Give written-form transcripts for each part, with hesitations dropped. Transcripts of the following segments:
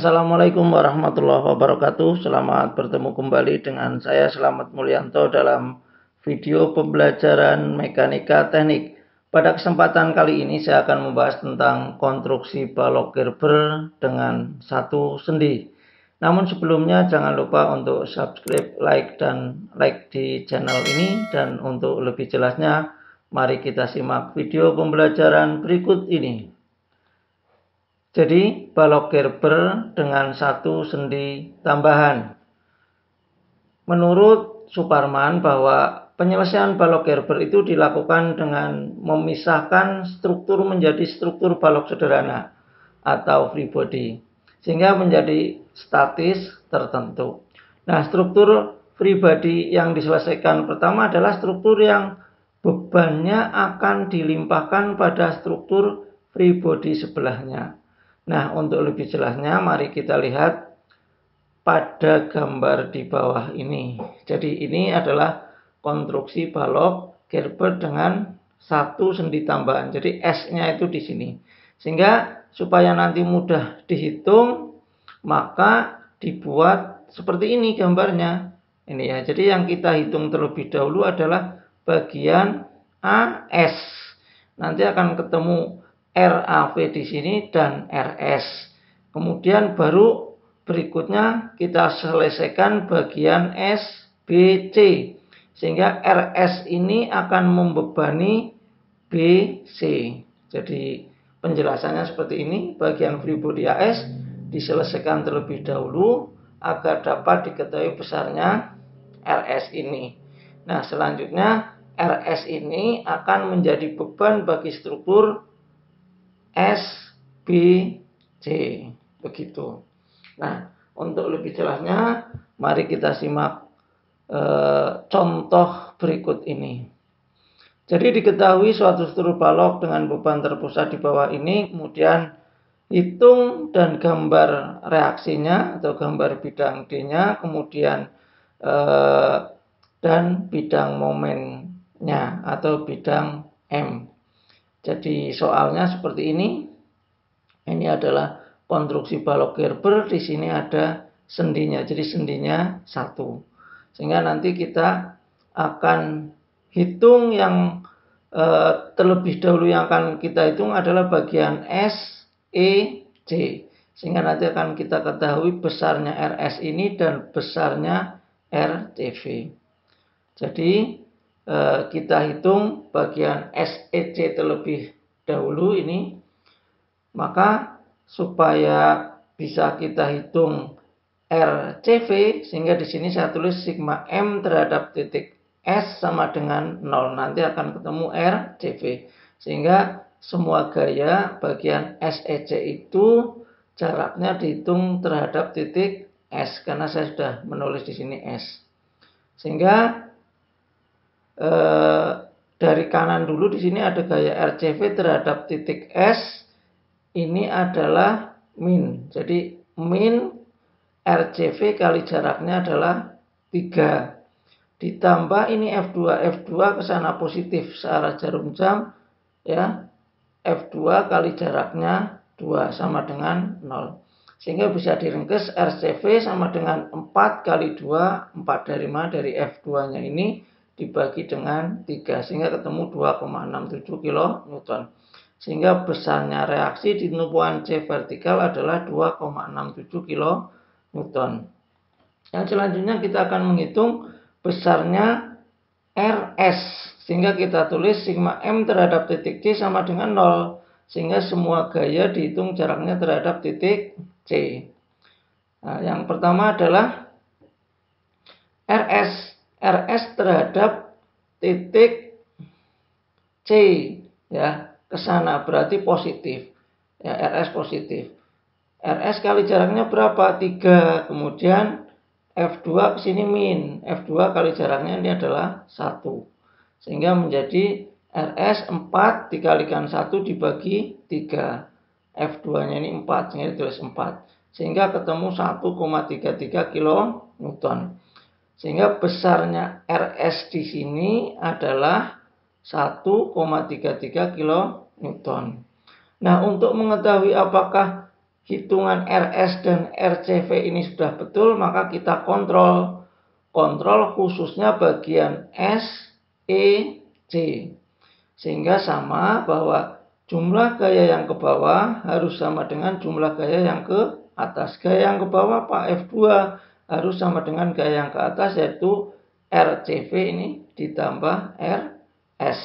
Assalamualaikum warahmatullahi wabarakatuh. Selamat bertemu kembali dengan saya Slamet Mulyanto dalam video pembelajaran mekanika teknik. Pada kesempatan kali ini saya akan membahas tentang konstruksi balok Gerber dengan satu sendi. Namun sebelumnya jangan lupa untuk subscribe, like di channel ini, dan untuk lebih jelasnya mari kita simak video pembelajaran berikut ini. Jadi balok Gerber dengan satu sendi tambahan. Menurut Suparman bahwa penyelesaian balok Gerber itu dilakukan dengan memisahkan struktur menjadi struktur balok sederhana atau free body sehingga menjadi statis tertentu. Nah, struktur free body yang diselesaikan pertama adalah struktur yang bebannya akan dilimpahkan pada struktur free body sebelahnya. Nah, untuk lebih jelasnya mari kita lihat pada gambar di bawah ini. Jadi ini adalah konstruksi balok Gerber dengan satu sendi tambahan. Jadi S-nya itu di sini. Sehingga supaya nanti mudah dihitung, maka dibuat seperti ini gambarnya. Ini ya. Jadi yang kita hitung terlebih dahulu adalah bagian AS. Nanti akan ketemu RAV di sini dan RS. Kemudian baru berikutnya kita selesaikan bagian SBC. Sehingga RS ini akan membebani BC. Jadi penjelasannya seperti ini. Bagian free body AS diselesaikan terlebih dahulu agar dapat diketahui besarnya RS ini. Nah, selanjutnya RS ini akan menjadi beban bagi struktur SBC, begitu. Nah, untuk lebih jelasnya, mari kita simak contoh berikut ini. Jadi diketahui suatu struktur balok dengan beban terpusat di bawah ini, kemudian hitung dan gambar reaksinya atau gambar bidang D-nya, kemudian dan bidang momennya atau bidang M. Jadi soalnya seperti ini. Ini adalah konstruksi balok Gerber. Di sini ada sendinya. Jadi sendinya satu. Sehingga nanti kita akan hitung yang terlebih dahulu yang akan kita hitung adalah bagian S, E, C. Sehingga nanti akan kita ketahui besarnya RS ini dan besarnya RCV. Jadi kita hitung bagian SEC terlebih dahulu ini, maka supaya bisa kita hitung RCV, sehingga di sini saya tulis sigma M terhadap titik S sama dengan 0. Nanti akan ketemu RCV. Sehingga semua gaya bagian SEC itu jaraknya dihitung terhadap titik S, karena saya sudah menulis di sini S. Sehingga dari kanan dulu di sini ada gaya RCV terhadap titik S. Ini adalah min. Jadi min RCV kali jaraknya adalah 3. Ditambah ini F2. F2 ke sana positif searah jarum jam, ya. F2 kali jaraknya 2 sama dengan 0. Sehingga bisa diringkes RCV sama dengan 4 kali 2. 4 dari mana? Dari F2-nya ini dibagi dengan 3, sehingga ketemu 2,67 kN. Sehingga besarnya reaksi di tumpuan C vertikal adalah 2,67 kN. Yang selanjutnya kita akan menghitung besarnya RS. Sehingga kita tulis sigma M terhadap titik C sama dengan 0. Sehingga semua gaya dihitung jaraknya terhadap titik C. Nah, yang pertama adalah RS. RS terhadap titik C, ya, ke sana berarti positif. Ya, RS positif. RS kali jaraknya berapa? 3. Kemudian F2 ke sini min. F2 kali jaraknya ini adalah 1. Sehingga menjadi RS 4 dikalikan 1 dibagi 3. F2-nya ini 4, sehingga ditulis 4. Sehingga ketemu 1,33 kN. Sehingga besarnya RS di sini adalah 1,33 kN. Nah, untuk mengetahui apakah hitungan RS dan RCV ini sudah betul, maka kita kontrol khususnya bagian S, E, C. Sehingga sama bahwa jumlah gaya yang ke bawah harus sama dengan jumlah gaya yang ke atas. Gaya yang ke bawah Pak F2 harus sama dengan gaya yang ke atas, yaitu RCV ini ditambah RS.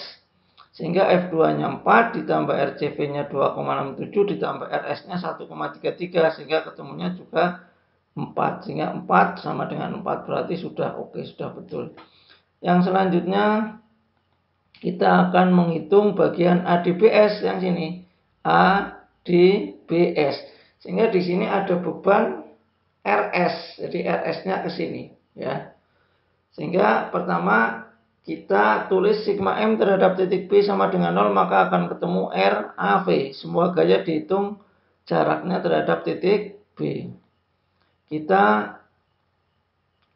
Sehingga F2-nya 4 ditambah RCV-nya 2,67 ditambah RS-nya 1,33 sehingga ketemunya juga 4. Sehingga 4 sama dengan 4 berarti sudah oke, sudah betul. Yang selanjutnya kita akan menghitung bagian ADBS yang sini. ADBS. Sehingga di sini ada beban RS. Jadi RS-nya ke sini, ya. Sehingga pertama kita tulis sigma M terhadap titik B sama dengan 0, maka akan ketemu RAV. Semua gaya dihitung jaraknya terhadap titik B. Kita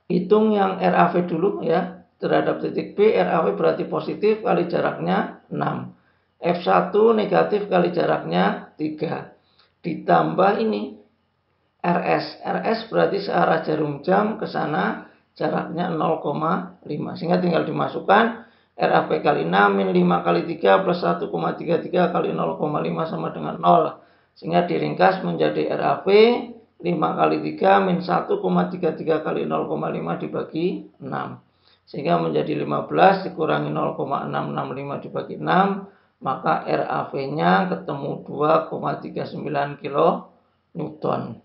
hitung yang RAV dulu, ya. Terhadap titik B, RAV berarti positif kali jaraknya 6. F1 negatif kali jaraknya 3. Ditambah ini RS. RS berarti searah jarum jam ke sana, jaraknya 0,5. Sehingga tinggal dimasukkan RAV kali 6 min 5 kali 3 plus 1,33 kali 0,5 sama dengan 0. Sehingga diringkas menjadi RAV 5 kali 3 min 1,33 kali 0,5 dibagi 6. Sehingga menjadi 15 dikurangi 0,665 dibagi 6. Maka RAV-nya ketemu 2,39 kN.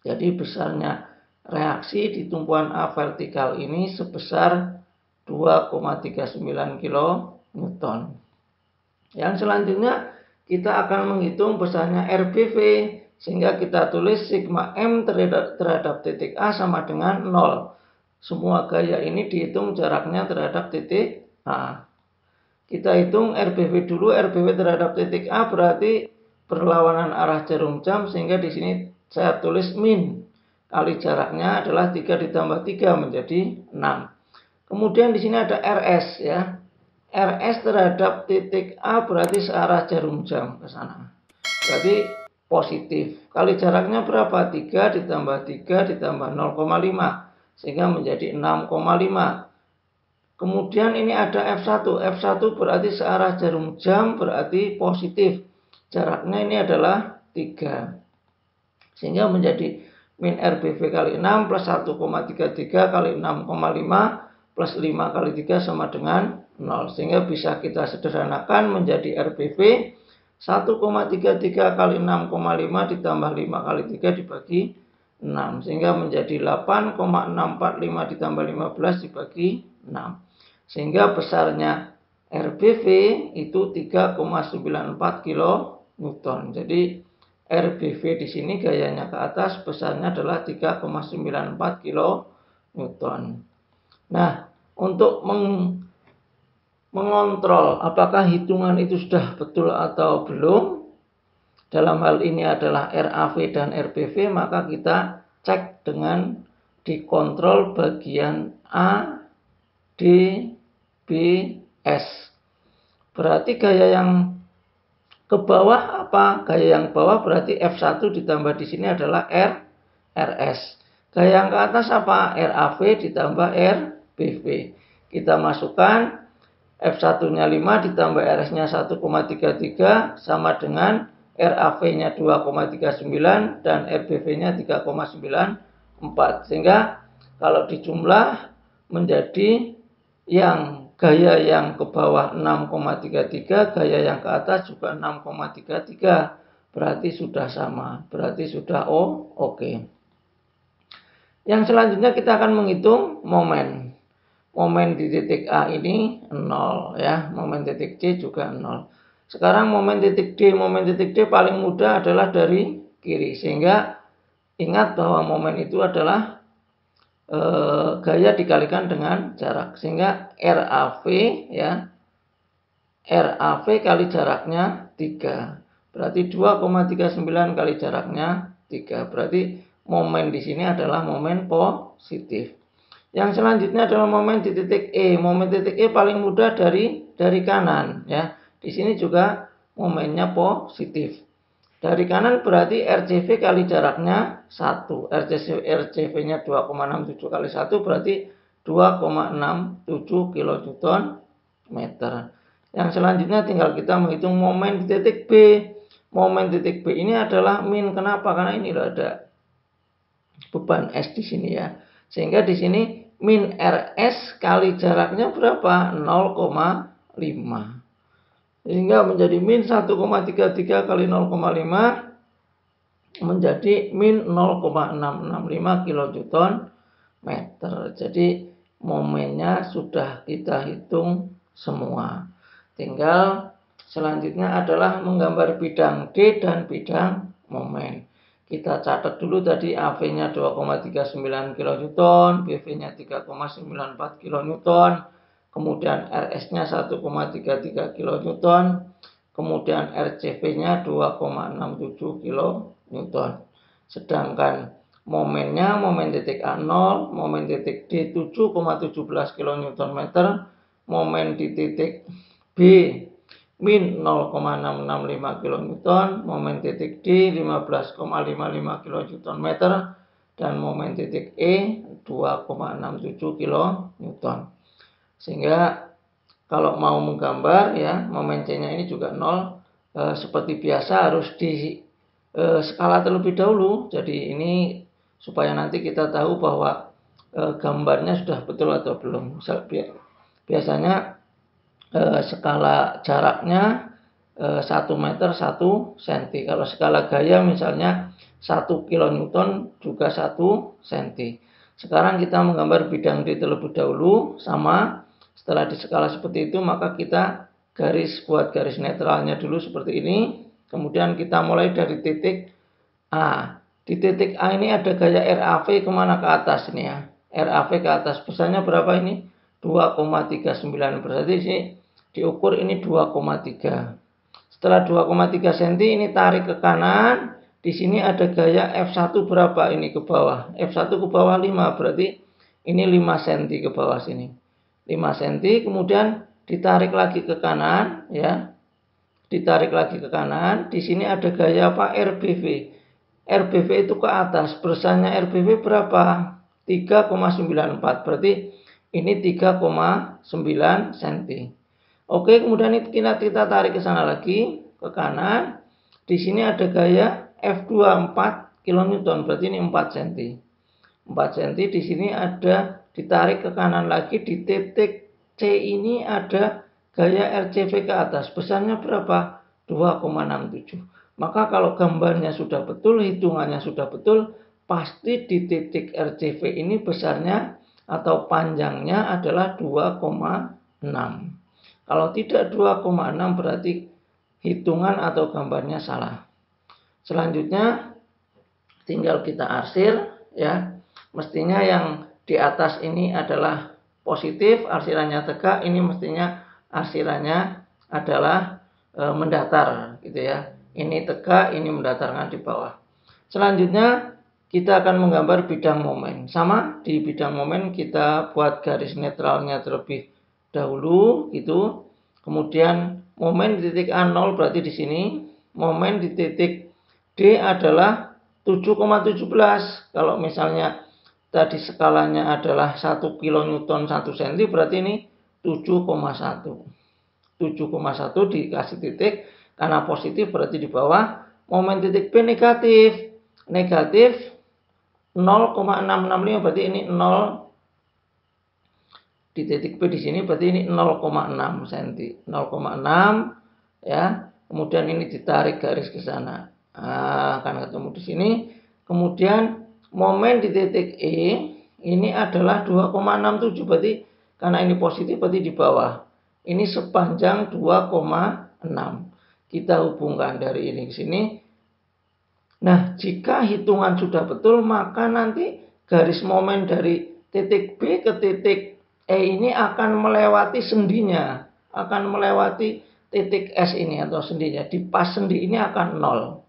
Jadi besarnya reaksi di tumpuan A vertikal ini sebesar 2,39 kN. Yang selanjutnya kita akan menghitung besarnya RBV, sehingga kita tulis sigma M terhadap titik A sama dengan 0. Semua gaya ini dihitung jaraknya terhadap titik A. Kita hitung RBV dulu. RBV terhadap titik A berarti berlawanan arah jarum jam, sehingga di sini saya tulis min kali jaraknya adalah 3 ditambah 3 menjadi 6. Kemudian di sini ada RS, ya. RS terhadap titik A berarti searah jarum jam ke sana. Berarti positif. Kali jaraknya berapa? 3 ditambah 3 ditambah 0,5 sehingga menjadi 6,5. Kemudian ini ada F1. F1 berarti searah jarum jam berarti positif. Jaraknya ini adalah 3. Sehingga menjadi min RBV kali 6 plus 1,33 kali 6,5 plus 5 kali 3 sama dengan 0. Sehingga bisa kita sederhanakan menjadi RBV 1,33 kali 6,5 ditambah 5 kali 3 dibagi 6. Sehingga menjadi 8,645 ditambah 15 dibagi 6. Sehingga besarnya RBV itu 3,94 kN. Jadi RBV di sini gayanya ke atas, besarnya adalah 3,94 kN. Nah, untuk mengontrol apakah hitungan itu sudah betul atau belum, dalam hal ini adalah RAV dan RBV, maka kita cek dengan dikontrol bagian A, D, B, S. Berarti gaya yang ke bawah apa? Gaya yang bawah berarti F1 ditambah di sini adalah RS. Gaya yang ke atas apa? RAV ditambah RBV. Kita masukkan F1-nya 5 ditambah RS-nya 1,33 sama dengan RAV-nya 2,39 dan RBV-nya 3,94. Sehingga kalau dijumlah menjadi yang gaya yang ke bawah 6,33, gaya yang ke atas juga 6,33. Berarti sudah sama. Berarti sudah oke. Yang selanjutnya kita akan menghitung momen. Momen di titik A ini 0, ya. Momen titik C juga 0. Sekarang momen titik D. Momen titik D paling mudah adalah dari kiri. Sehingga ingat bahwa momen itu adalah gaya dikalikan dengan jarak, sehingga RAV, ya, RAV kali jaraknya 3 berarti 2,39 kali jaraknya 3, berarti momen di sini adalah momen positif. Yang selanjutnya adalah momen di titik E. Momen titik E paling mudah dari kanan, ya. Di sini juga momennya positif. Dari kanan berarti RCV kali jaraknya 1. RCV-nya 2,67 kali 1 berarti 2,67 kilonewton meter. Yang selanjutnya tinggal kita menghitung momen di titik B. Momen titik B ini adalah min. Kenapa? Karena ini ada beban S di sini ya. Sehingga di sini min RS kali jaraknya berapa? 0,5. Sehingga menjadi min 1,33 kali 0,5 menjadi min 0,665 kilonewton meter. Jadi momennya sudah kita hitung semua. Tinggal selanjutnya adalah menggambar bidang D dan bidang momen. Kita catat dulu tadi AV-nya 2,39 kilonewton, BV-nya 3,94 kilonewton. Kemudian RS-nya 1,33 kilonewton, kemudian RCV-nya 2,67 kilonewton. Sedangkan momennya, momen titik A0, momen titik D 7,17 kilonewton meter, momen di titik B min 0,665 kilonewton, momen titik D 15,55 kilonewton meter, dan momen titik E 2,67 kilonewton. Sehingga kalau mau menggambar ya momen C-nya ini juga 0, seperti biasa harus di skala terlebih dahulu. Jadi ini supaya nanti kita tahu bahwa gambarnya sudah betul atau belum. Biasanya skala jaraknya 1 meter 1 cm. Kalau skala gaya misalnya 1 kilonewton juga 1 cm. Sekarang kita menggambar bidang D terlebih dahulu sama. Setelah di skala seperti itu, maka kita buat garis netralnya dulu seperti ini. Kemudian kita mulai dari titik A. Di titik A ini ada gaya RAV kemana ke atas ini ya. RAV ke atas. Besarnya berapa ini? 2,39. Berarti sih diukur ini 2,3. Setelah 2,3 cm ini tarik ke kanan. Di sini ada gaya F1 berapa ini ke bawah? F1 ke bawah 5. Berarti ini 5 cm ke bawah sini. 5 cm, kemudian ditarik lagi ke kanan ya. Ditarik lagi ke kanan. Di sini ada gaya apa? RBV. RBV itu ke atas. Besarnya RBV berapa? 3,94. Berarti ini 3,9 cm. Oke, kemudian kita tarik ke sana lagi ke kanan. Di sini ada gaya F2 4 kilonewton. Berarti ini 4 cm. 4 cm. Di sini ada ditarik ke kanan lagi, di titik C ini ada gaya RCV ke atas. Besarnya berapa? 2,67. Maka kalau gambarnya sudah betul, hitungannya sudah betul, pasti di titik RCV ini besarnya atau panjangnya adalah 2,6. Kalau tidak 2,6 berarti hitungan atau gambarnya salah. Selanjutnya tinggal kita arsir ya. Mestinya yang di atas ini adalah positif, arsirannya tegak, ini mestinya arsirannya adalah mendatar gitu ya. Ini tegak, ini mendatarkan di bawah. Selanjutnya kita akan menggambar bidang momen. Sama, di bidang momen kita buat garis netralnya terlebih dahulu gitu. Kemudian momen di titik A0 berarti di sini. Momen di titik D adalah 7,17. Kalau misalnya tadi skalanya adalah 1 kilonewton 1 cm, berarti ini 7,1. 7,1 dikasih titik, karena positif berarti di bawah. Momen titik B negatif. Negatif 0,665 berarti ini 0. Di titik B di sini berarti ini 0,6 cm. 0,6 ya. Kemudian ini ditarik garis ke sana. Akan ketemu di sini. Kemudian momen di titik E ini adalah 2,67 berarti karena ini positif berarti di bawah. Ini sepanjang 2,6. Kita hubungkan dari ini ke sini. Nah, jika hitungan sudah betul, maka nanti garis momen dari titik B ke titik E ini akan melewati sendinya, akan melewati titik S ini atau sendinya. Di pas sendi ini akan 0.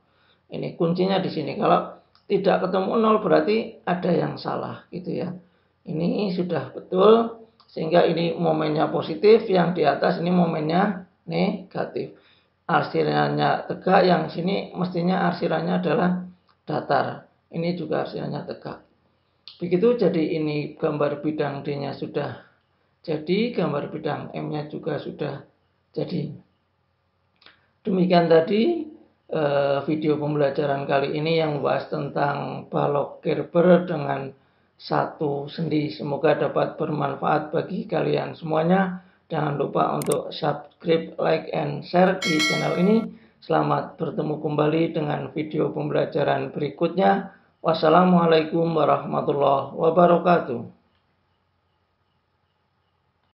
Ini kuncinya di sini. Kalau tidak ketemu 0 berarti ada yang salah gitu ya. Ini sudah betul sehingga ini momennya positif, yang di atas ini momennya negatif. arsirannya tegak, yang sini mestinya arsirannya adalah datar. Ini juga arsirannya tegak. Begitu, jadi ini gambar bidang D-nya sudah jadi, gambar bidang M-nya juga sudah jadi. Demikian tadi video pembelajaran kali ini yang membahas tentang balok Gerber dengan satu sendi. Semoga dapat bermanfaat bagi kalian semuanya. Jangan lupa untuk subscribe, like, and share di channel ini. Selamat bertemu kembali dengan video pembelajaran berikutnya. Wassalamualaikum warahmatullahi wabarakatuh.